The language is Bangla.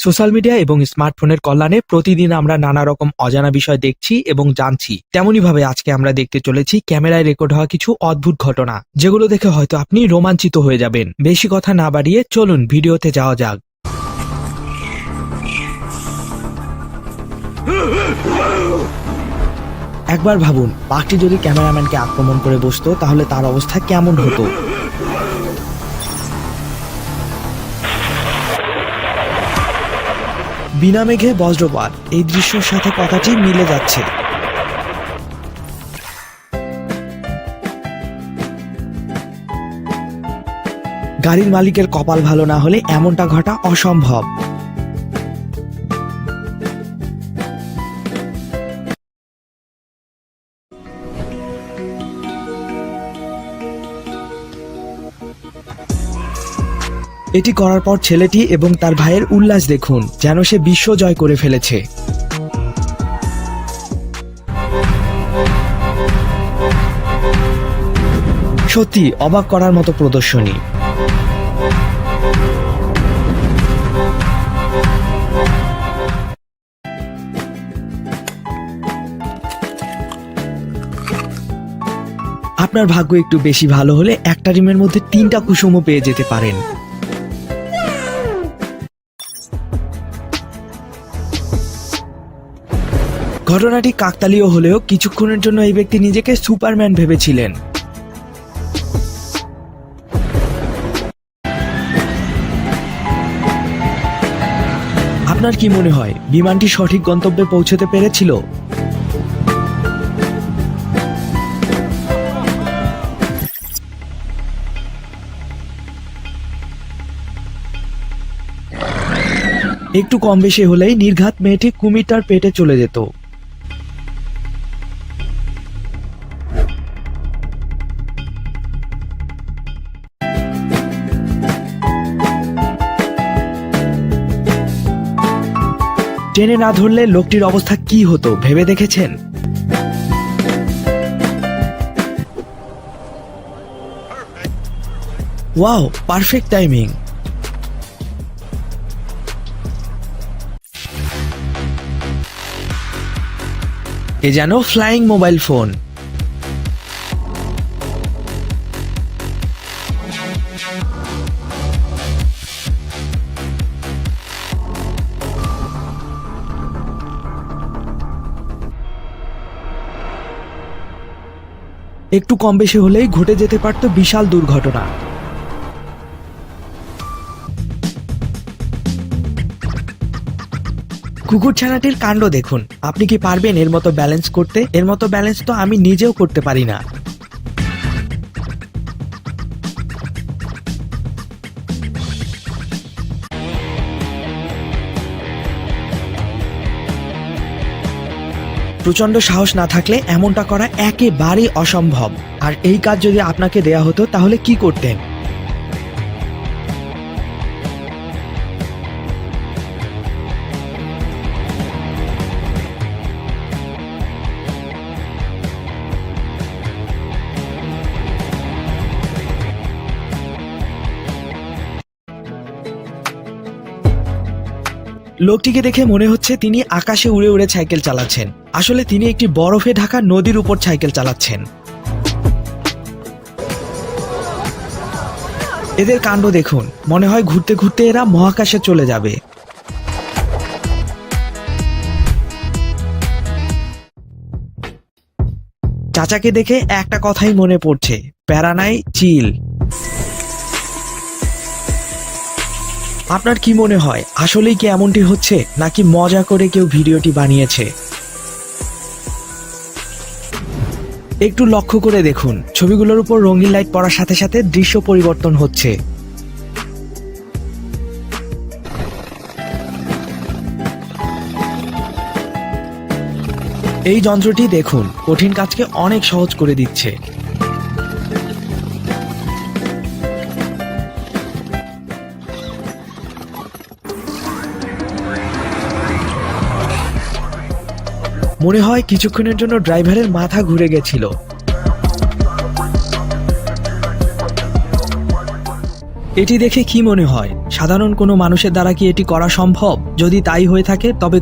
সোশ্যাল মিডিয়া এবং স্মার্টফোনের কল্যাণে প্রতিদিন আমরা নানা রকম অজানা বিষয় দেখছি এবং জানছি। তেমনই ভাবে আজকে আমরা দেখতে চলেছি ক্যামেরায় রেকর্ড হওয়া কিছু অদ্ভুত ঘটনা, যেগুলো দেখে হয়তো আপনি রোমাঞ্চিত হয়ে যাবেন। বেশি কথা না বাড়িয়ে চলুন ভিডিওতে যাওয়া যাক। একবার ভাবুন, বাঘটি যদি ক্যামেরাম্যানকে আক্রমণ করে বসতো তাহলে তার অবস্থা কেমন হতো। বিনা মেঘে বজ্রপাত, এই দৃশ্যের সাথে কথাটি মিলে যাচ্ছে। গাড়ির মালিকের কপাল ভালো না হলে এমনটা ঘটা অসম্ভব। এটি করার পর ছেলেটি এবং তার ভাইয়ের উল্লাস দেখুন, যেন সে বিশ্ব জয় করে ফেলেছে। সত্যি অবাক করার মতো প্রদর্শনী। আপনার ভাগ্য একটু বেশি ভালো হলে একটা ডিমের মধ্যে 3টা কুসুমও পেয়ে যেতে পারেন। ঘটনাটি কাকতালীয় হলেও কিছুক্ষণের জন্য এই ব্যক্তি নিজেকে সুপারম্যান ভেবেছিলেন। আপনার কি মনে হয় বিমানটি সঠিক গন্তব্যে পৌঁছতে পেরেছিল? একটু কম বেশি হলেই নির্ঘাত মেয়েটি কুমিরটার পেটে চলে যেত। টেনে না ধরলে লোকটির অবস্থা কি হতো ভেবে দেখেছেন? Wow, perfect timing. এ যেন ফ্লাইং মোবাইল ফোন। একটু কম বেশি হলেই ঘটে যেতে পারত বিশাল দুর্ঘটনা। কুকুরছানাটির কাণ্ড দেখুন। আপনি কি পারবেন এর মতো ব্যালেন্স করতে? এর মতো ব্যালেন্স তো আমি নিজেও করতে পারি না। প্রচন্ড সাহস না থাকলে এমনটা করা একেবারেই অসম্ভব। আর এই কাজ যদি আপনাকে দেয়া হতো তাহলে কি করতেন? লোকটিকে দেখে মনে হচ্ছে তিনি আকাশে উড়ে উড়ে সাইকেল চালাচ্ছেন। আসলে তিনি একটি বরফে ঢাকা নদীর উপর সাইকেল চালাচ্ছেন। এদের কাণ্ড দেখুন, মনে হয় ঘুরতে ঘুরতে এরা মহাকাশে চলে যাবে। চাচাকে দেখে একটা কথাই মনে পড়ছে, প্যারা নাই, চিল। আপনার কি মনে হয় আসলেই কি এমনটি হচ্ছে, নাকি মজা করে কেউ ভিডিওটি বানিয়েছে? একটু লক্ষ্য করে দেখুন, ছবিগুলোর উপর রঙিন লাইট পড়ার সাথে সাথে দৃশ্য পরিবর্তন হচ্ছে। এই যন্ত্রটি দেখুন, কঠিন কাজকে অনেক সহজ করে দিচ্ছে। মনে হয় কিছুক্ষণের জন্য ড্রাইভারের মাথা ঘুরে গেছিল। এটি দেখে কি মনে হয়? সাধারণ কোনো মানুষের দ্বারা কি এটি করা সম্ভব? যদি তাই হয়ে থাকে তবে